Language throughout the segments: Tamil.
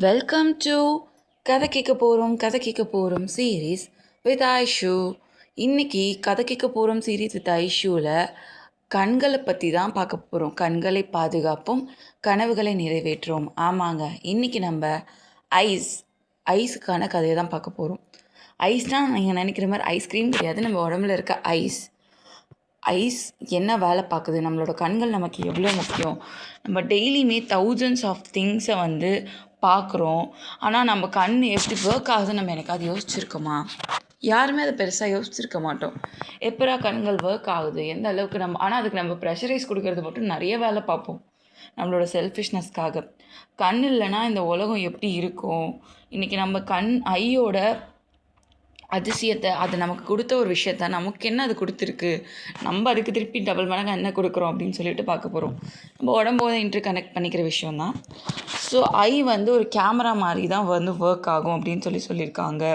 வெல்கம் டு கதை கேட்க போகிறோம் சீரீஸ் வித் ஐஷு. இன்றைக்கி கதை கேட்க போகிறோம் சீரீஸ் வித் ஐஷுவில் கண்களை பற்றி தான் பார்க்க போகிறோம். கண்களை பாதுகாப்போம், கனவுகளை நிறைவேற்றுவோம். ஆமாங்க, இன்றைக்கி நம்ம ஐஸுக்கான கதையை தான் பார்க்க போகிறோம். ஐஸ்னால் நீங்கள் நினைக்கிற மாதிரி ஐஸ்கிரீம் கிடையாது. நம்ம உடம்புல இருக்க ஐஸ் என்ன வேலை பார்க்குது, நம்மளோட கண்கள் நமக்கு எவ்வளோ முக்கியம். நம்ம டெய்லியுமே தௌசண்ட்ஸ் ஆஃப் திங்ஸை பார்க்குறோம். ஆனால் நம்ம கண் எப்படி ஒர்க் ஆகுதுன்னு நம்ம எனக்கு அது யோசிச்சிருக்கோமா? யாருமே அதை பெருசாக யோசிச்சிருக்க மாட்டோம். எப்படா கண்கள் ஒர்க் ஆகுது, எந்த அளவுக்கு ஆனால் அதுக்கு நம்ம ப்ரெஷரைஸ் கொடுக்கறது மட்டும் நிறைய வேலை பார்ப்போம் நம்மளோட செல்ஃபிஷ்னஸ்க்காக. கண் இல்லைன்னா இந்த உலகம் எப்படி இருக்கும்? இன்றைக்கி நம்ம ஐயோட அதிசயத்தை, அது நமக்கு கொடுத்த ஒரு விஷயத்த, நமக்கு என்ன அது கொடுத்துருக்கு, நம்ம அதுக்கு திருப்பி டபுள் மடங்கு என்ன கொடுக்குறோம் அப்படின்னு சொல்லிட்டு பார்க்க போகிறோம். நம்ம உடம்போட இன்டர் கனெக்ட் பண்ணிக்கிற விஷயந்தான். ஸோ ஒரு கேமரா மாதிரி தான் ஒர்க் ஆகும் அப்படின்னு சொல்லியிருக்காங்க.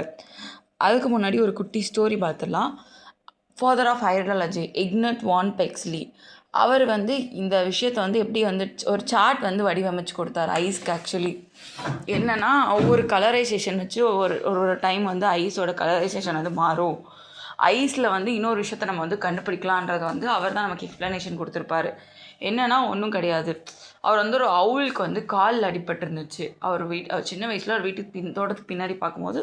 அதுக்கு முன்னாடி ஒரு குட்டி ஸ்டோரி பார்த்துடலாம். ஃபாதர் ஆஃப் ஹைட்ராலஜி இக்னட் வான் பெக்ஸ்லி, அவர் இந்த விஷயத்தை எப்படி ஒரு சார்ட் வடிவமைச்சு கொடுத்தார் ஐஸ்க்கு. ஆக்சுவலி என்னென்னா, ஒவ்வொரு கலரைசேஷன் வச்சு ஒரு டைம் ஐஸோட கலரைசேஷன் மாறும். ஐஸில் இன்னொரு விஷயத்த நம்ம கண்டுபிடிக்கலான்றது அவர் தான் நமக்கு எக்ஸ்ப்ளனேஷன் கொடுத்துருப்பாரு. என்னென்னா ஒன்றும் கிடையாது. அவர் ஒரு அவுளுக்கு காலில் அடிபட்டுருந்துச்சு. அவர் சின்ன வயசில் ஒரு வீட்டுக்கு தோட்டத்துக்கு பின்னாடி பார்க்கும்போது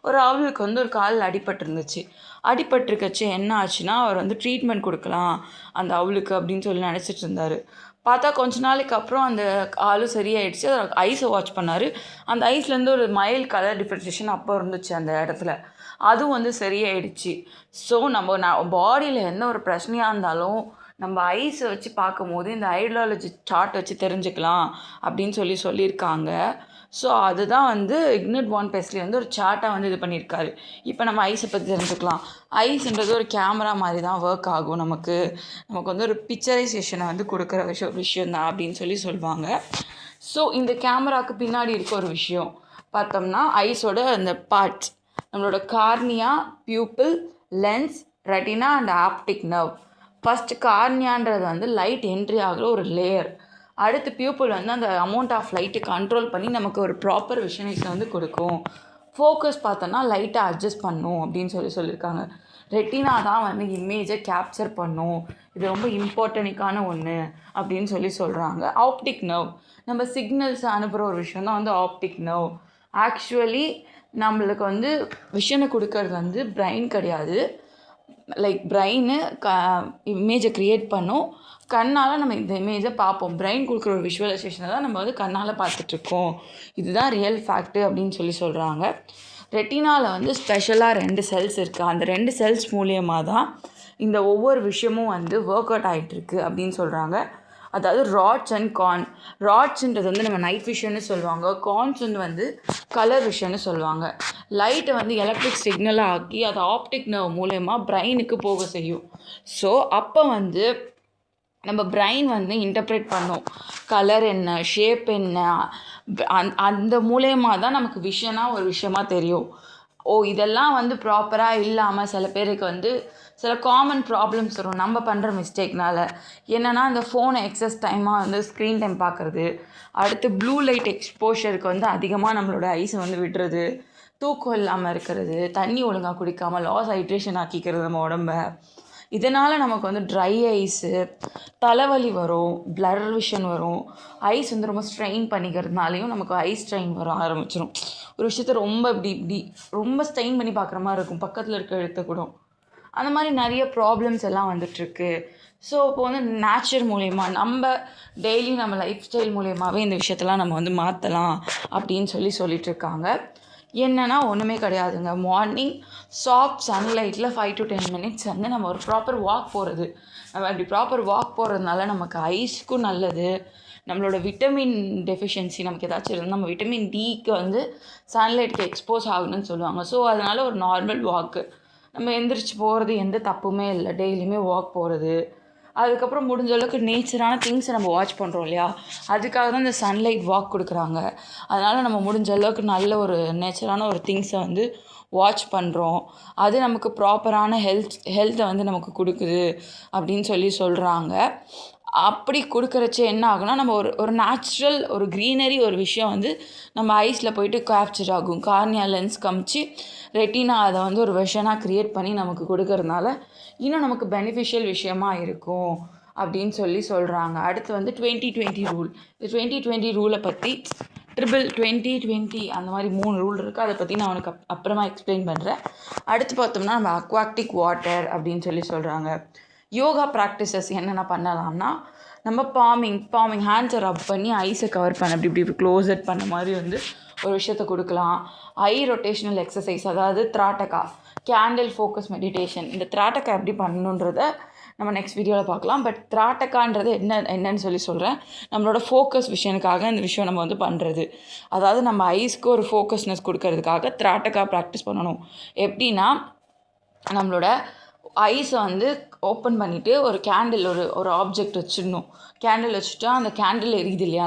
ஒரு அவுளுக்கு ஒரு காலில் அடிபட்டுருந்துச்சு. அடிபட்டுருக்கச்சு என்ன ஆச்சுன்னா, அவர் ட்ரீட்மெண்ட் கொடுக்கலாம் அந்த அவுளுக்கு அப்படின்னு சொல்லி நினச்சிட்டு இருந்தார். பார்த்தா கொஞ்ச நாளைக்கு அப்புறம் அந்த ஆளும் சரியாயிடுச்சு. ஐஸை வாட்ச் பண்ணார். அந்த ஐஸ்லேருந்து ஒரு மைல்ட் கலர் டிஃப்ரென்ஷியேஷன் அப்போ இருந்துச்சு அந்த இடத்துல. அதுவும் சரியாயிடுச்சு. ஸோ நம்ம பாடியில் எந்த ஒரு பிரச்சனையாக இருந்தாலும் நம்ம ஐஸை வச்சு பார்க்கும்போது இந்த ஹைட்ராலஜி சார்ட் வச்சு தெரிஞ்சுக்கலாம் அப்படின்னு சொல்லியிருக்காங்க. ஸோ அதுதான் இக்னட் வான் பெக்ஸ்லி ஒரு சார்ட்டாக இது பண்ணியிருக்காரு. இப்போ நம்ம ஐஸை பற்றி தெரிஞ்சுக்கலாம். ஐஸ்ன்றது ஒரு கேமரா மாதிரி தான் ஒர்க் ஆகும். நமக்கு ஒரு பிக்சரைசேஷனை கொடுக்குற விஷயந்தான் அப்படின்னு சொல்லுவாங்க. ஸோ இந்த கேமராவுக்கு பின்னாடி இருக்க ஒரு விஷயம் பார்த்தோம்னா, ஐஸோட அந்த பார்ட்ஸ், நம்மளோட cornea, pupil, lens, retina and optic nerve. First கார்னியான்றது லைட் என்ட்ரி ஆகிற ஒரு லேயர். அடுத்து பியூப்பிள் அந்த அமௌண்ட் ஆஃப் லைட்டு கண்ட்ரோல் பண்ணி நமக்கு ஒரு ப்ராப்பர் விஷனேஷனை கொடுக்கும். ஃபோக்கஸ் பார்த்தோன்னா லைட்டை அட்ஜஸ்ட் பண்ணும் அப்படின்னு சொல்லியிருக்காங்க. ரெட்டினா தான் இமேஜை கேப்சர் பண்ணும். இது ரொம்ப இம்பார்ட்டனிக்கான ஒன்று அப்படின்னு சொல்கிறாங்க. ஆப்டிக் நர்வ் நம்ம சிக்னல்ஸ் அனுப்புகிற ஒரு விஷயம் தான் ஆப்டிக் நர்வ். ஆக்சுவலி நம்மளுக்கு விஷனை கொடுக்கறது பிரெயின் கிடையாது. லைக் பிரெயின் இமேஜை க்ரியேட் பண்ணும். கண்ணால் நம்ம இந்த இமேஜை பார்ப்போம். பிரெயின் கொடுக்குற ஒரு விஷுவலைசேஷனை தான் நம்ம கண்ணால் பார்த்துட்ருக்கோம். இதுதான் ரியல் ஃபேக்ட்டு அப்படின்னு சொல்கிறாங்க. ரெட்டினாவில் ஸ்பெஷலாக 2 செல்ஸ் இருக்குது. அந்த 2 செல்ஸ் மூலியமாக தான் இந்த ஒவ்வொரு விஷயமும் ஒர்க் அவுட் ஆகிட்டுருக்கு அப்படின்னு சொல்கிறாங்க. அதாவது ராட்ஸ் அண்ட் கார்ன். ராட்ஸுன்றது நம்ம நைட் விஷன்னு சொல்லுவாங்க. கார்ன்ஸ் கலர் விஷன்னு சொல்லுவாங்க. லைட்டை எலக்ட்ரிக் சிக்னலாக ஆக்கி அதை ஆப்டிக் நர்வ் மூலயமா பிரெயினுக்கு போக செய்யும். ஸோ அப்போ நம்ம பிரெயின் இன்டர்ப்ரெட் பண்ணும். கலர் என்ன, ஷேப் என்ன, அந்த மூலயமா தான் நமக்கு விஷனாக ஒரு விஷயமா தெரியும். இதெல்லாம் ப்ராப்பராக இல்லாமல் சில பேருக்கு சில காமன் ப்ராப்ளம்ஸ் வரும் நம்ம பண்ணுற மிஸ்டேக்னால். என்னென்னா, இந்த ஃபோனை எக்ஸஸ் டைமாக ஸ்க்ரீன் டைம் பார்க்குறது, அடுத்து ப்ளூ லைட் எக்ஸ்போஷருக்கு அதிகமாக நம்மளோட ஐஸை விடுறது, தூக்கம் இல்லாமல் இருக்கிறது, தண்ணி ஒழுங்காக குடிக்காமல் லாஸ் ஹைட்ரேஷன் ஆக்கிக்கிறது நம்ம உடம்ப. இதனால் நமக்கு ட்ரை ஐஸு, தலைவலி வரும், பிளர் விஷன் வரும். ஐஸ் ரொம்ப ஸ்ட்ரெயின் பண்ணிக்கிறதுனாலையும் நமக்கு ஐஸ் ஸ்ட்ரெயின் வர ஆரம்பிச்சிடும். ஒரு விஷயத்த ரொம்ப இப்படி ரொம்ப ஸ்ட்ரெயின் பண்ணி பார்க்குற மாதிரி இருக்கும், பக்கத்தில் இருக்க எழுத்த கூட. அந்த மாதிரி நிறைய ப்ராப்ளம்ஸ் எல்லாம் வந்துட்டுருக்கு. ஸோ இப்போ நேச்சர் மூலயமா நம்ம டெய்லி நம்ம லைஃப் ஸ்டைல் மூலயமாவே இந்த விஷயத்தெல்லாம் நம்ம மாற்றலாம் அப்படின்னு சொல்லிகிட்ருக்காங்க. என்னென்னா ஒன்றுமே கிடையாதுங்க. மார்னிங் சாஃப்ட் சன்லைட்டில் 5 to 10 minutes நம்ம ஒரு ப்ராப்பர் வாக் போகிறது. நம்ம அப்படி ப்ராப்பர் வாக் போகிறதுனால நமக்கு ஐஸ்க்கும் நல்லது. நம்மளோட விட்டமின் டெஃபிஷியன்சி நமக்கு ஏதாச்சும் இருந்தால் நம்ம விட்டமின் டிக்கு சன்லைட்டுக்கு எக்ஸ்போஸ் ஆகணும்னு சொல்லுவாங்க. ஸோ அதனால் ஒரு நார்மல் வாக்கு நம்ம எந்திரிச்சு போகிறது எந்த தப்புமே இல்லை. டெய்லியுமே வாக் போகிறது, அதுக்கப்புறம் முடிஞ்ச அளவுக்கு நேச்சரான திங்ஸை நம்ம வாட்ச் பண்ணுறோம் இல்லையா, அதுக்காக தான் இந்த சன்லைட் வாக் கொடுக்குறாங்க. அதனால் நம்ம முடிஞ்ச அளவுக்கு நல்ல ஒரு நேச்சரான ஒரு திங்ஸை வாட்ச் பண்ணுறோம். அது நமக்கு ப்ராப்பரான ஹெல்த்தை நமக்கு கொடுக்குது அப்படின்னு சொல்கிறாங்க. அப்படி கொடுக்குறச்ச என்ன ஆகுனா நம்ம ஒரு நேச்சுரல் ஒரு க்ரீனரி ஒரு விஷயம் வந்து நம்ம ஐஸில் போயிட்டு கேப்சர் ஆகும். கார்னியா லென்ஸ் காமிச்சு ரெட்டினா அதை வந்து ஒரு விஷனாக க்ரியேட் பண்ணி நமக்கு கொடுக்கறதுனால இன்னும் நமக்கு பெனிஃபிஷியல் விஷயமா இருக்கும் அப்படின்னு சொல்கிறாங்க. அடுத்து வந்து 2020 ரூல். இந்த 2020 ரூலை பற்றி 2020 அந்த மாதிரி 3 ரூல் இருக்குது. அதை பற்றி நான் உனக்கு அப்புறமா எக்ஸ்பிளைன் பண்ணுறேன். அடுத்து பார்த்தோம்னா நம்ம அக்வாட்டிக் வாட்டர் அப்படின்னு சொல்கிறாங்க. யோகா ப்ராக்டிசஸ் என்னென்ன பண்ணலாம்னா நம்ம பாமிங் ஹேண்ட்ஸை ரப் பண்ணி ஐஸை கவர் பண்ண இப்படி க்ளோஸட் பண்ண மாதிரி வந்து ஒரு விஷயத்தை கொடுக்கலாம். ஐ ரொட்டேஷனல் எக்ஸசைஸ், அதாவது திராட்டகா, கேண்டில் ஃபோக்கஸ் மெடிடேஷன். இந்த திராட்டகா எப்படி பண்ணணுன்றதை நம்ம நெக்ஸ்ட் வீடியோவில் பார்க்கலாம். பட் திராட்டகான்றது என்னன்னு சொல்கிறேன். நம்மளோட ஃபோக்கஸ் விஷயனுக்காக இந்த விஷயம் நம்ம வந்து பண்ணுறது. அதாவது நம்ம ஐஸ்க்கு ஒரு ஃபோக்கஸ்னஸ் கொடுக்கறதுக்காக திராட்டகா ப்ராக்டிஸ் பண்ணணும். எப்படின்னா நம்மளோட ஐஸை வந்து ஓப்பன் பண்ணிவிட்டு ஒரு கேண்டில் ஒரு ஆப்ஜெக்ட் வச்சிடணும். கேண்டில் வச்சுட்டா அந்த கேண்டில் எரியுது இல்லையா,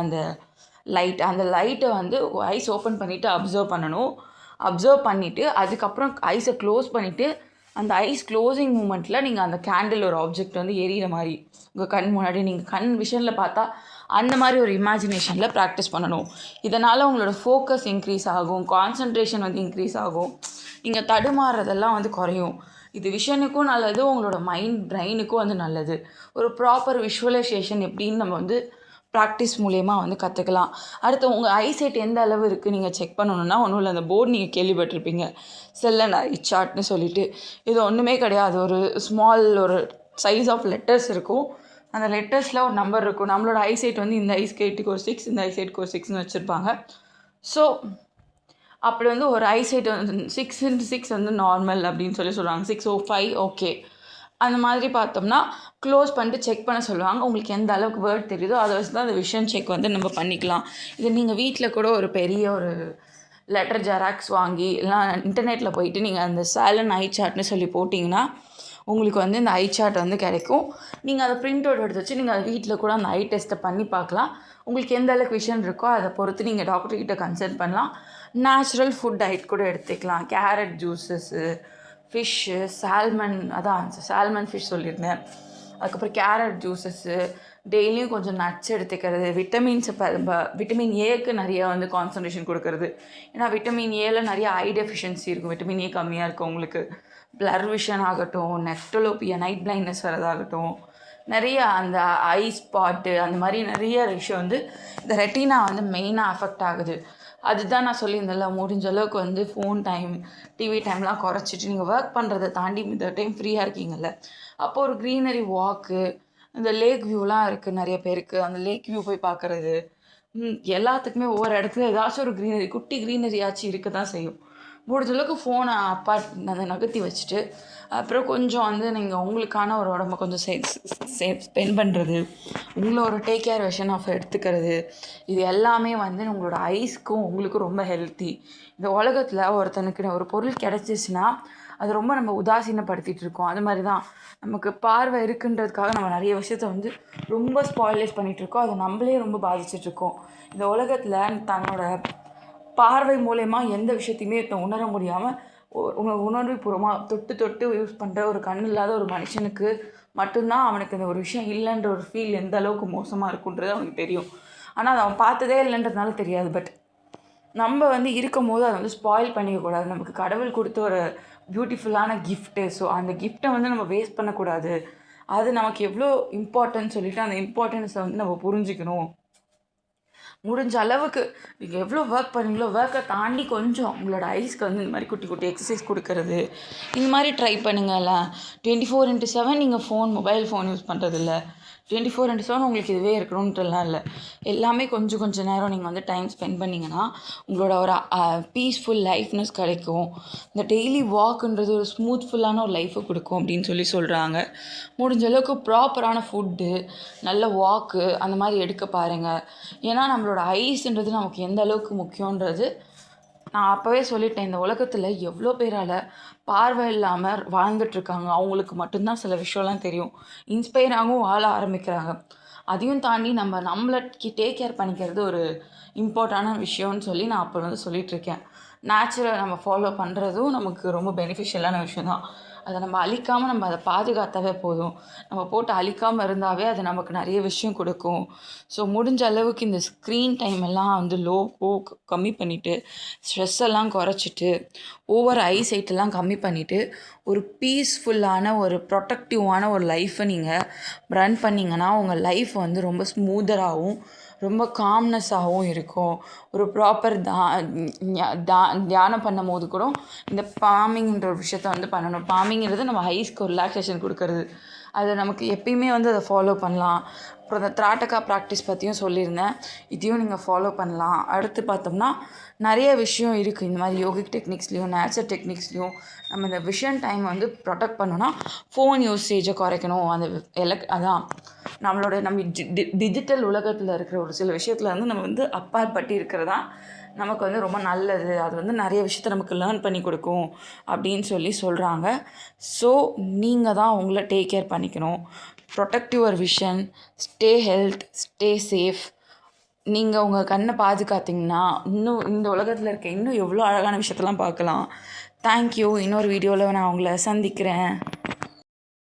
அந்த லைட்டை வந்து ஐஸ் ஓப்பன் பண்ணிவிட்டு அப்சர்வ் பண்ணிவிட்டு அதுக்கப்புறம் ஐஸை க்ளோஸ் பண்ணிவிட்டு அந்த ஐஸ் க்ளோசிங் மூமெண்ட்டில் நீங்கள் அந்த கேண்டில் ஒரு ஆப்ஜெக்ட் வந்து எரியிற மாதிரி உங்கள் கண் முன்னாடி நீங்கள் கண் விஷனில் பார்த்தா அந்த மாதிரி ஒரு இமேஜினேஷனில் ப்ராக்டிஸ் பண்ணணும். இதனால் உங்களோட ஃபோக்கஸ் இன்க்ரீஸ் ஆகும், கான்சன்ட்ரேஷன் வந்து இன்க்ரீஸ் ஆகும், நீங்கள் தடுமாறுறதெல்லாம் வந்து குறையும். இது விஷனுக்கும் நல்லது, உங்களோட பிரெயினுக்கும் வந்து நல்லது. ஒரு ப்ராப்பர் விஷுவலைசேஷன் எப்படின்னு நம்ம வந்து ப்ராக்டிஸ் மூலயமா வந்து கற்றுக்கலாம். அடுத்து உங்கள் ஐசைட் எந்த அளவு இருக்குது நீங்கள் செக் பண்ணணுன்னா ஒன்றும் இல்லை, அந்த போர்டு நீங்கள் கேள்விப்பட்டிருப்பீங்க, செல்லன் ஐ சார்ட்னு சொல்லிட்டு. இது ஒன்றுமே கிடையாது. ஒரு ஸ்மால் ஒரு சைஸ் ஆஃப் லெட்டர்ஸ் இருக்கும். அந்த லெட்டர்ஸில் ஒரு நம்பர் இருக்கும். நம்மளோட ஐசைட் வந்து இந்த ஐசைட்டுக்கு ஒரு 6, இந்த ஐசைட்டுக்கு ஒரு 6ன்னு வச்சுருப்பாங்க. ஸோ அப்படி வந்து ஒரு ஐசைட் வந்து 6x6 வந்து நார்மல் அப்படின்னு சொல்கிறாங்க. 605 ஓகே. அந்த மாதிரி பார்த்தோம்னா க்ளோஸ் பண்ணிட்டு செக் பண்ண சொல்லுவாங்க. உங்களுக்கு எந்த அளவுக்கு வேர்ட் தெரியுதோ அதை வச்சு தான் அந்த விஷன் செக் வந்து நம்ம பண்ணிக்கலாம். இது நீங்கள் வீட்டில் கூட ஒரு பெரிய ஒரு லெட்டர் ஜெராக்ஸ் வாங்கி இல்லைனா இன்டர்நெட்டில் போயிட்டு நீங்கள் அந்த சேலன் ஐ சார்ட்னு சொல்லி போட்டிங்கன்னா உங்களுக்கு வந்து இந்த ஐ சார்ட் வந்து கிடைக்கும். நீங்கள் அதை பிரிண்ட் அவுட் எடுத்து வச்சு நீங்கள் அதை வீட்டில் கூட அந்த ஐ டெஸ்ட்டை பண்ணி பார்க்கலாம். உங்களுக்கு எந்த அளவுக்கு விஷன் இருக்கோ அதை பொறுத்து நீங்கள் டாக்டர்கிட்ட கன்சல்ட் பண்ணலாம். நேச்சுரல் ஃபுட் டயட் கூட எடுத்துக்கலாம். Carrot juices, fish, salmon fish சொல்லியிருந்தேன். அதுக்கப்புறம் கேரட் ஜூஸஸ்ஸு, டெய்லியும் கொஞ்சம் நட்ஸ் எடுத்துக்கிறது, விட்டமின் ஏக்கு நிறைய வந்து கான்சன்ட்ரேஷன் கொடுக்கறது. ஏன்னா விட்டமின் ஏல நிறைய ஐ டெஃபிஷியன்சி இருக்கும். விட்டமின் ஏ கம்மியாக இருக்கும் உங்களுக்கு பிளர் விஷன் ஆகட்டும், நெக்டலோபியா நைட் பிளைண்ட்னஸ் வரதாகட்டும், நிறைய அந்த ஐ ஸ்பாட்டு அந்த மாதிரி நிறைய விஷயம் வந்து இந்த ரெட்டினா வந்து மெயினாக அஃபெக்ட் ஆகுது. அதுதான் நான் சொல்லியிருந்தேன்ல, முடிஞ்ச அளவுக்கு வந்து ஃபோன் டைம், டிவி டைம்லாம் குறைச்சிட்டு நீங்கள் ஒர்க் பண்ணுறதை தாண்டி இந்த டைம் ஃப்ரீயாக இருக்கீங்கள்ல, அப்போது ஒரு க்ரீனரி வாக்கு, இந்த லேக் வியூலாம் இருக்குது நிறைய பேருக்கு, அந்த லேக் வியூ போய் பார்க்குறது, எல்லாத்துக்குமே ஒவ்வொரு இடத்துல ஏதாச்சும் ஒரு குட்டி க்ரீனரியாச்சும் இருக்க தான் செய்யும். முடிஞ்ச அளவுக்கு ஃபோனை அதை நகர்த்தி வச்சுட்டு அப்புறம் கொஞ்சம் வந்து நீங்கள் உங்களுக்கான ஒரு உடம்ப கொஞ்சம் ஸ்பெண்ட் பண்ணுறது, உங்களை ஒரு டேக் கேர் வெர்ஷன் ஆஃப் எடுத்துக்கிறது, இது எல்லாமே வந்து உங்களோட ஐஸ்க்கும் உங்களுக்கும் ரொம்ப ஹெல்த்தி. இந்த உலகத்தில் ஒருத்தனுக்கு ஒரு பொருள் கிடச்சிச்சின்னா அது ரொம்ப நம்ம உதாசீனப்படுத்திகிட்டு இருக்கோம். அது மாதிரி தான் நமக்கு பார்வை இருக்குன்றதுக்காக நம்ம நிறைய விஷயத்த வந்து ரொம்ப ஸ்பாயிலைஸ் பண்ணிகிட்ருக்கோம். அதை நம்மளே ரொம்ப பாதிச்சிட்ருக்கோம். இந்த உலகத்தில் தன்னோட பார்வை மூலயமா எந்த விஷயத்தையுமே உணர முடியாமல் உணர்வு பூர்வமாக தொட்டு யூஸ் பண்ணுற ஒரு கண் இல்லாத ஒரு மனுஷனுக்கு மட்டும்தான் அவனுக்கு இந்த ஒரு விஷயம் இல்லைன்ற ஒரு ஃபீல் எந்த அளவுக்கு மோசமாக இருக்குன்றது அவனுக்கு தெரியும். ஆனால் அதை அவன் பார்த்ததே இல்லைன்றதுனால தெரியாது. பட் நம்ம வந்து இருக்கும் போது அதை வந்து ஸ்பாயில் பண்ணிக்கக்கூடாது. நமக்கு கடவுள் கொடுத்த ஒரு பியூட்டிஃபுல்லான கிஃப்ட்டு. ஸோ அந்த கிஃப்ட்டை வந்து நம்ம வேஸ்ட் பண்ணக்கூடாது. அது நமக்கு எவ்வளோ இம்பார்ட்டன்ட் சொல்லிவிட்டு அந்த இம்பார்ட்டன்ஸை வந்து நம்ம புரிஞ்சுக்கணும். முடிஞ்ச அளவுக்கு நீங்கள் எவ்வளோ ஒர்க் பண்ணுறீங்களோ ஒர்க்கை தாண்டி கொஞ்சம் உங்களோட ஐஸ்க்கு வந்து இந்த மாதிரி குட்டி குட்டி எக்ஸசைஸ் கொடுக்கறது, இந்த மாதிரி ட்ரை பண்ணுங்கள்ல. 24/7 நீங்கள் மொபைல் ஃபோன் யூஸ் பண்ணுறதில்ல. 24/7 உங்களுக்கு இதுவே இருக்கணுன்றலாம் இல்லை. எல்லாமே கொஞ்சம் நேரம் நீங்கள் வந்து டைம் ஸ்பெண்ட் பண்ணிங்கன்னா உங்களோட ஒரு பீஸ்ஃபுல் லைஃப்னஸ் கிடைக்கும். இந்த டெய்லி வாக்குன்றது ஒரு ஸ்மூத்ஃபுல்லான ஒரு லைஃபை கொடுக்கும் அப்படின்னு சொல்கிறாங்க. முடிஞ்ச அளவுக்கு ப்ராப்பரான ஃபுட்டு, நல்ல வாக்கு அந்த மாதிரி எடுக்க பாருங்கள். ஏன்னா நம்மளோட ஐஸ்ன்றது நமக்கு எந்த அளவுக்கு முக்கியன்றது நான் அப்போவே சொல்லிட்டேன். இந்த உலகத்தில் எவ்வளோ பேரால் பார்வை இல்லாமல் வாழ்ந்துட்டுருக்காங்க. அவங்களுக்கு மட்டும்தான் சில விஷயம்லாம் தெரியும். இன்ஸ்பயராகவும் வாழ ஆரம்பிக்கிறாங்க. அதையும் தாண்டி நம்மளை டேக் கேர் பண்ணிக்கிறது ஒரு இம்பார்ட்டான விஷயம்னு சொல்லி நான் அப்போ வந்து சொல்லிகிட்ருக்கேன். நேச்சுரல் நம்ம ஃபாலோ பண்ணுறதும் நமக்கு ரொம்ப பெனிஃபிஷியலான விஷயம் தான். அதை நம்ம அழிக்காமல் நம்ம அதை பாதுகாத்தாவே போதும். நம்ம போட்டு அழிக்காமல் இருந்தாவே அது நமக்கு நிறைய விஷயம் கொடுக்கும். ஸோ முடிஞ்ச அளவுக்கு இந்த ஸ்க்ரீன் டைம் எல்லாம் வந்து கம்மி பண்ணிவிட்டு, ஸ்ட்ரெஸ் எல்லாம் குறைச்சிட்டு, ஓவர் ஐ சைட்டெல்லாம் கம்மி பண்ணிவிட்டு, ஒரு பீஸ்ஃபுல்லான ஒரு ப்ரொடக்டிவான ஒரு லைஃப்பை நீங்கள் ரன் பண்ணிங்கன்னா உங்கள் லைஃப் வந்து ரொம்ப ஸ்மூதராகவும் ரொம்ப காம்னஸாகவும் இருக்கும். ஒரு ப்ராப்பர் தியானம் பண்ணும்போது கூட இந்த பாமிங்ன்ற ஒரு விஷயத்த வந்து பண்ணணும். பாமிங்கிறது நம்ம ஐஸ்க்கு ஒரு ரிலாக்ஸேஷன் கொடுக்கறது. அது நமக்கு எப்பயுமே வந்து அதை ஃபாலோ பண்ணலாம். அப்புறம் இந்த திராட்டகா ப்ராக்டிஸ் பற்றியும் சொல்லியிருந்தேன். இதையும் நீங்கள் ஃபாலோ பண்ணலாம். அடுத்து பார்த்தோம்னா நிறைய விஷயம் இருக்குது. இந்த மாதிரி யோகிக் டெக்னிக்ஸ்லேயும் நேச்சர் டெக்னிக்ஸ்லேயும் நம்ம இந்த விஷன் டைம் வந்து ப்ரொடெக்ட் பண்ணோன்னா ஃபோன் யூசேஜை குறைக்கணும். அந்த அதான் நம்மளோட டிஜிட்டல் உலகத்தில் இருக்கிற ஒரு சில விஷயத்தில் வந்து நம்ம வந்து அப்பாற்பட்டு இருக்கிறதா நமக்கு வந்து ரொம்ப நல்லது. அது வந்து நிறைய விஷயத்த நமக்கு லேர்ன் பண்ணி கொடுக்கும் அப்படின்னு சொல்கிறாங்க. ஸோ நீங்கள் தான் உங்களை டேக் கேர் பண்ணிக்கணும். Protect your vision, stay health, stay safe. நீங்கள் உங்கள் கண்ணை பாதுகாத்தீங்கன்னா இன்னும் இந்த உலகத்தில் இருக்க இன்னும் எவ்வளோ அழகான விஷயத்தெல்லாம் பார்க்கலாம். தேங்க்யூ. இன்னொரு வீடியோவில் நான் உங்களை சந்திக்கிறேன்.